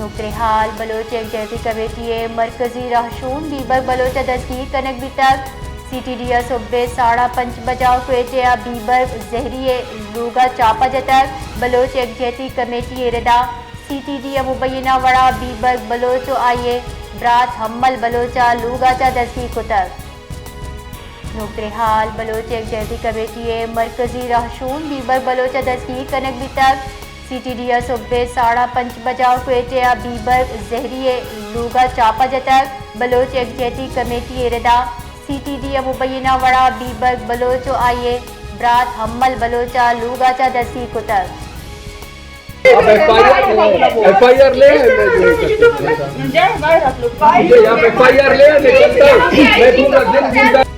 नुक्तेहाल Bloch यकजहती committee मरकजी रहशून बेबर्ग Bloch दस्तगीर कनक भी तक CTDA सूबे 5:30 बजाओ क़्वेचे बेबर्ग ज़हरी लूगा चापा जतक बलोच यकजहती कमेटी रदा CTDA मुबैना वड़ा बेबर्ग बलोच आइए ब्रात हम्मल बलोचा लूगाचा दस्तगीर कुतक नुक्तेहाल बलोच यकजहती कमेटी मरकजी रहशून बेबर्ग बलोच दस्तगीर कनक भी तक CTDA सूबे 5:30 बजाओ क़्वेचे बेबर्ग ज़हरी लूगा चापा जतक बलोच यकजहती कमेटी रदा CTDA मुबैना वड़ा बेबर्ग बलोच आइए ब्रात हम्मल बलोचा लूगाचा दस्तगीर कुतक FIR ले FIR ले मैं दूंगा दिन